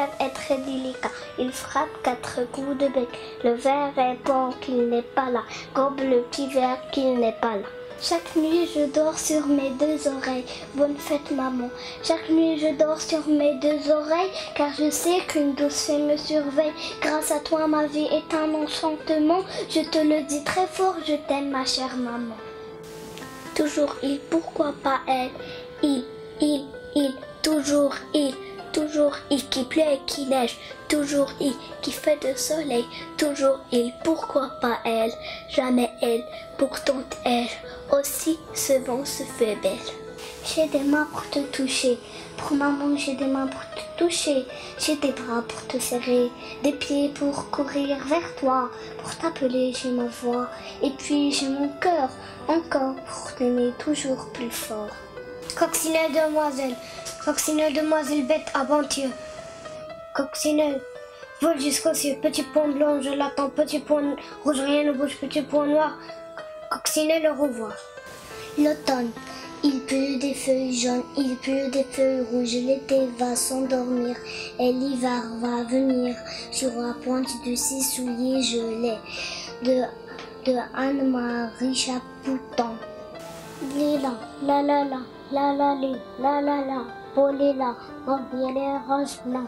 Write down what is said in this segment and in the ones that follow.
verre est très délicat, il frappe 4 coups de bec. Le verre répond qu'il n'est pas là, gobe le petit verre qu'il n'est pas là. Chaque nuit je dors sur mes 2 oreilles, bonne fête maman. Chaque nuit je dors sur mes 2 oreilles, car je sais qu'une douce fée me surveille. Grâce à toi ma vie est un enchantement, je te le dis très fort, je t'aime ma chère maman. Toujours il, pourquoi pas elle? Il, toujours il qui pleut et qui neige, toujours il qui fait de soleil, toujours il, pourquoi pas elle? Jamais elle, pourtant elle aussi ce vent se fait belle. J'ai des mains pour te toucher, pour maman j'ai des mains pour te toucher, j'ai des bras pour te serrer, des pieds pour courir vers toi, pour t'appeler j'ai ma voix, et puis j'ai mon cœur encore pour t'aimer toujours plus fort. Coccinelle demoiselle bête à bon Dieu. Coccinelle, vole jusqu'aux cieux, petit point blanc, je l'attends, petit point rouge, rien ne bouge, petit point noir. Coccinelle, au revoir. L'automne, il pleut des feuilles jaunes, il pleut des feuilles rouges, l'été va s'endormir et l'hiver va venir. Sur la pointe de ses souliers gelés, de Anne-Marie Chapouton. Lila, la la la. La la la, polila, remplir les roses blancs.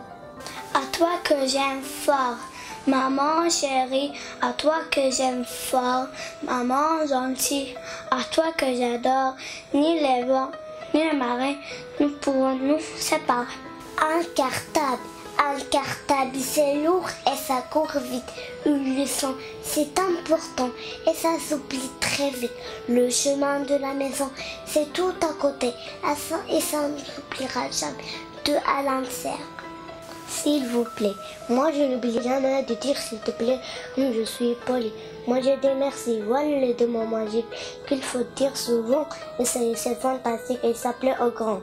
À toi que j'aime fort, maman chérie, à toi que j'aime fort, maman gentille, à toi que j'adore, ni les vents, ni les marées, nous pourrons nous séparer. Incartable, c'est lourd et ça court vite. Une leçon, c'est important et ça s'oublie très vite. Le chemin de la maison, c'est tout à côté. Et ça ne s'oubliera jamais. De Alain Serre. S'il vous plaît, moi je n'oublie jamais de dire s'il te plaît, comme je suis poli. Moi je dis merci, voilà les 2 mots magiques qu'il faut dire souvent. Et c'est fantastique et ça plaît au grand.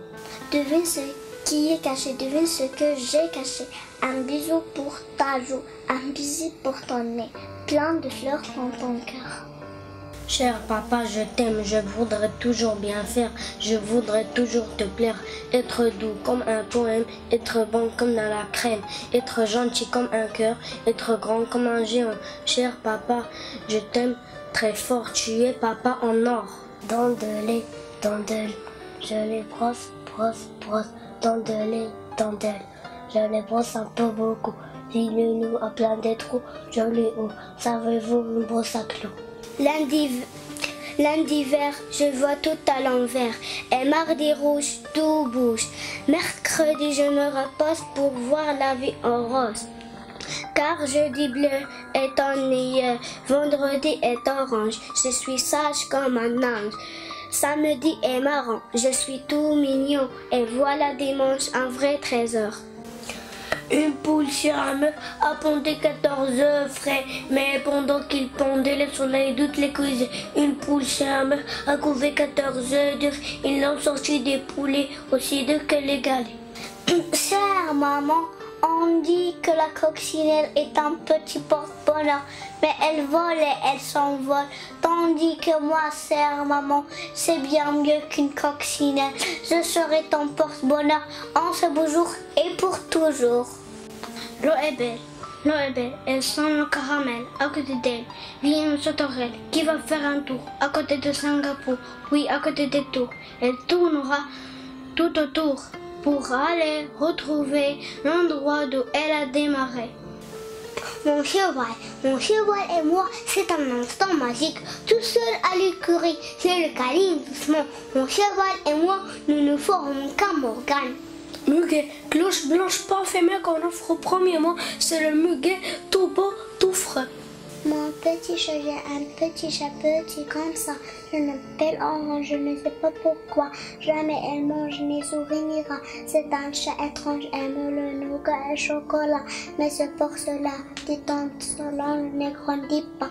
Devine ce qui est caché, devine ce que j'ai caché. Un bisou pour ta joue, un bisou pour ton nez, plein de fleurs dans ton cœur. Cher papa, je t'aime, je voudrais toujours bien faire, je voudrais toujours te plaire, être doux comme un poème, être bon comme dans la crème, être gentil comme un cœur, être grand comme un géant. Cher papa, je t'aime très fort, tu es papa en or. Dentelle, je les brosse, dentelle, je les brosse un peu beaucoup. Dis-le-nous à plein de trous, joli haut, savez-vous une brosse à clous? Lundi vert, je vois tout à l'envers. Et mardi rouge, tout bouge. Mercredi, je me repose pour voir la vie en rose. Car jeudi bleu est ennuyeux, vendredi est orange. Je suis sage comme un ange. Samedi est marrant, je suis tout mignon. Et voilà dimanche, un vrai trésor. Une poule charme a pondé 14 œufs frais, mais pendant qu'il pondait, le soleil toutes les cuisait. Une poule charme a couvé 14 œufs durs, il en sortit des poulets aussi durs que les galets. Chère maman, on dit que la coccinelle est un petit porte-bonheur, mais elle vole et elle s'envole, tandis que moi, chère maman, c'est bien mieux qu'une coccinelle. Je serai ton porte-bonheur en ce beau jour et pour toujours. L'eau est belle, elle sent le caramel à côté d'elle. Vient une sauterelle qui va faire un tour à côté de Singapour, oui, à côté des tours. Elle tournera tout autour pour aller retrouver l'endroit d'où elle a démarré. Mon cheval et moi, c'est un instant magique, tout seul à l'écurie, je le câline doucement. Mon cheval et moi, nous ne ferons qu'un Morgane. Muguet, cloche blanche parfumée qu'on offre au premier mois, c'est le muguet tout beau, tout frais. Mon petit chat, j'ai un petit chat petit comme ça. Je l'appelle Orange, je ne sais pas pourquoi. Jamais elle mange ni souris ni rat. C'est un chat étrange, aime le nougat et le chocolat. Mais c'est pour cela, dit tante Solange, ne grandit pas.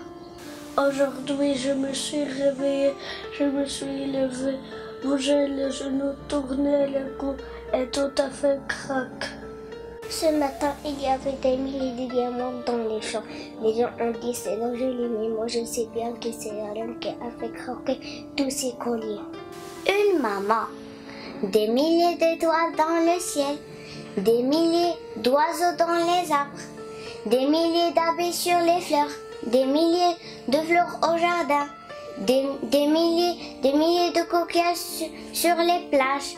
Aujourd'hui, je me suis réveillée, je me suis levée, bougé les genoux, tourné le cou et tout à fait craque. Ce matin, il y avait des milliers de diamants dans les champs. Les gens ont dit c'est donc joli, mais moi je sais bien que c'est Alain qui a fait croquer tous ces colliers. Une maman, des milliers d'étoiles dans le ciel, des milliers d'oiseaux dans les arbres, des milliers d'abeilles sur les fleurs, des milliers de fleurs au jardin, des milliers de coquillages sur les plages,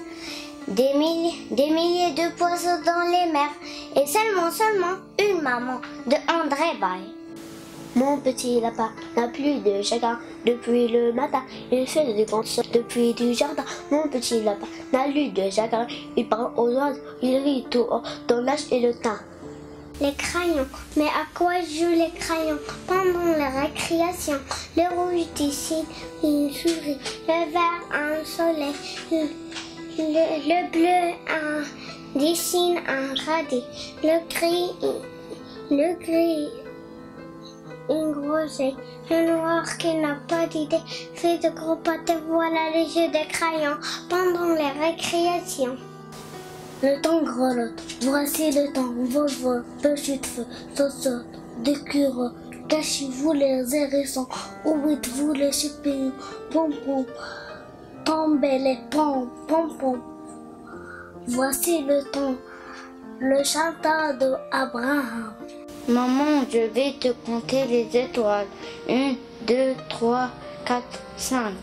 des milliers de poissons dans les mers, et seulement une maman de André Baye. Mon petit lapin n'a plus de chagrin depuis le matin. Il fait des grands sauts depuis du jardin. Mon petit lapin n'a plus de chagrin. Il parle aux oiseaux, il rit tout haut dans l'âge et le temps. Les crayons, mais à quoi jouent les crayons pendant la récréation? Le rouge dessine une souris, le vert un soleil, le bleu dessine un radis, le gris une groseille, le noir qui n'a pas d'idée fait de gros pâtés. Voilà les jeux des crayons pendant les récréations. Le temps grelotte, voici le temps, vol, petit feu, saute, d'écureuils, cachez-vous les hérissons, oubliez-vous les champignons, pom-pom, tombez les pom-pom. Voici le temps, le chanteur d'Abraham. Maman, je vais te compter les étoiles. 1, 2, 3, 4, 5.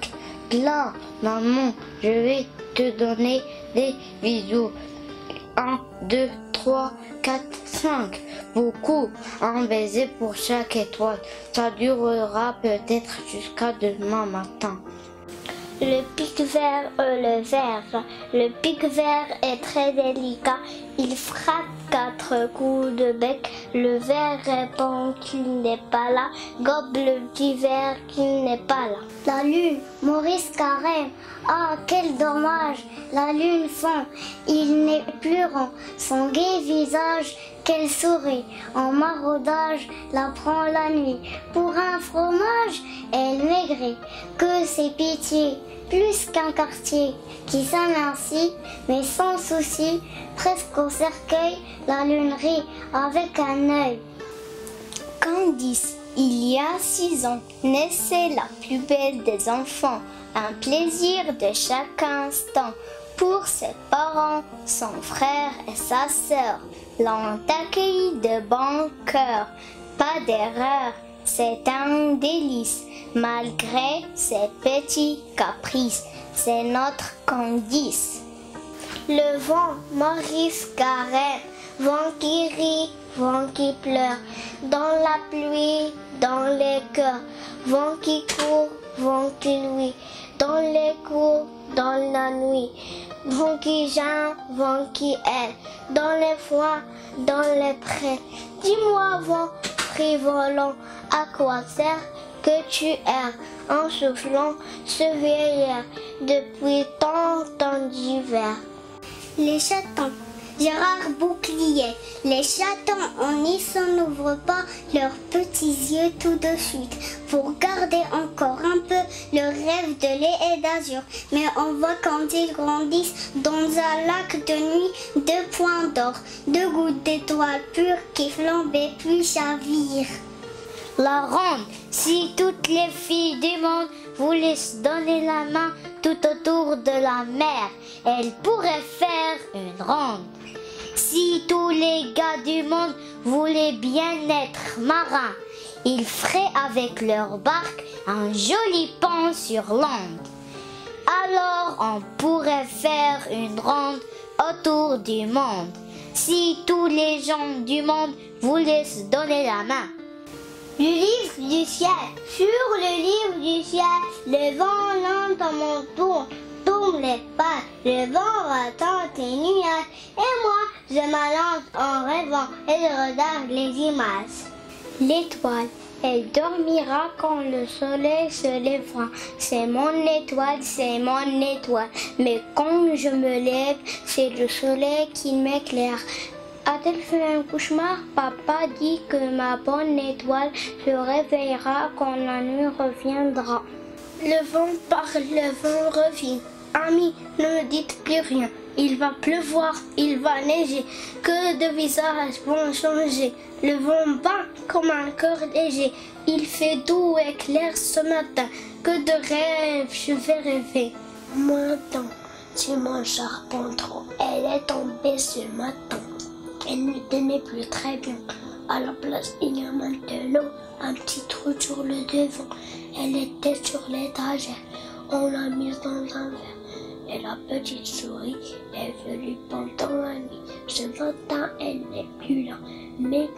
Là, maman, je vais te donner des bisous. 1, 2, 3, 4, 5. Beaucoup, un baiser pour chaque étoile. Ça durera peut-être jusqu'à demain matin. Le pic vert, le vert. Le pic vert est très délicat. Il frappe 4 coups de bec. Le vert répond qu'il n'est pas là. Gobe le petit vert qu'il n'est pas là. La lune, Maurice Carême. Ah, quel dommage. La lune fond, il n'est plus rond. Son gai visage, qu'elle sourit. En maraudage, la prend la nuit. Pour un fromage, elle maigrit. Que c'est pitié, plus qu'un quartier qui sonne ainsi, mais sans souci, presque au cercueil, la lune rit avec un œil. Candice, il y a 6 ans, naissait la plus belle des enfants, un plaisir de chaque instant. Pour ses parents, son frère et sa sœur l'ont accueilli de bon cœur. Pas d'erreur, c'est un délice, malgré ses petits caprices, c'est notre Candice. Le vent, Maurice Carême, vent qui rit, vent qui pleure, dans la pluie, dans les cœurs, vent qui court, vent qui luit, dans les cours, dans la nuit, vent qui geint, vent qui aide, dans les foins, dans les prés. Dis-moi, vent frivolant, à quoi sert que tu erres en soufflant ce vieil air depuis tant d'hiver? Les chatons, Gérard Bouclier. Les chatons en Nice n'ouvrent pas leurs petits yeux tout de suite pour garder encore un peu le rêve de lait et d'azur. Mais on voit quand ils grandissent dans un lac de nuit 2 points d'or, 2 gouttes d'étoiles pures qui flambent et puis chavirent. La ronde, si toutes les filles du monde voulaient se donner la main tout autour de la mer, elles pourraient faire une ronde. Si tous les gars du monde voulaient bien être marins, ils feraient avec leur barque un joli pont sur l'onde. Alors on pourrait faire une ronde autour du monde, si tous les gens du monde voulaient se donner la main. Le livre du ciel, sur le livre du ciel, le vent lentement tourne les pattes, le vent rattente les nuages, et moi je m'allonge en rêvant et je regarde les images. L'étoile, elle dormira quand le soleil se lèvera. C'est mon étoile, mais quand je me lève, c'est le soleil qui m'éclaire. A-t-elle fait un cauchemar? Papa dit que ma bonne étoile se réveillera quand la nuit reviendra. Le vent parle, le vent revient. Amis, ne me dites plus rien. Il va pleuvoir, il va neiger. Que de visages vont changer. Le vent bat comme un cœur léger. Il fait doux et clair ce matin. Que de rêves je vais rêver. Moi, dans mon charbon trop, elle est tombée ce matin. Elle ne tenait plus très bien. À la place, il y a maintenant un petit trou sur le devant. Elle était sur l'étagère. On l'a mise dans un verre. Et la petite souris est venue pendant la nuit. Ce matin, elle n'est plus là. Mais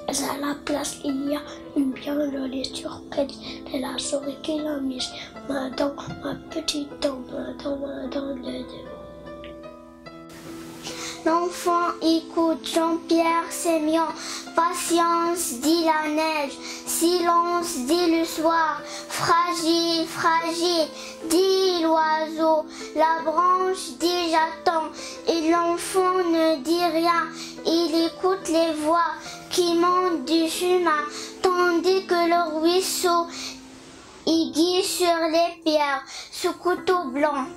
à la place, il y a une bien jolie surprise. C'est la souris qui l'a mise dans ma petite dent, dans le devant. L'enfant écoute Jean-Pierre Sémion. Patience, dit la neige. Silence, dit le soir. Fragile, fragile, dit l'oiseau. La branche dit j'attends. Et l'enfant ne dit rien. Il écoute les voix qui montent du chemin. Tandis que le ruisseau, il guide sur les pierres ce couteau blanc.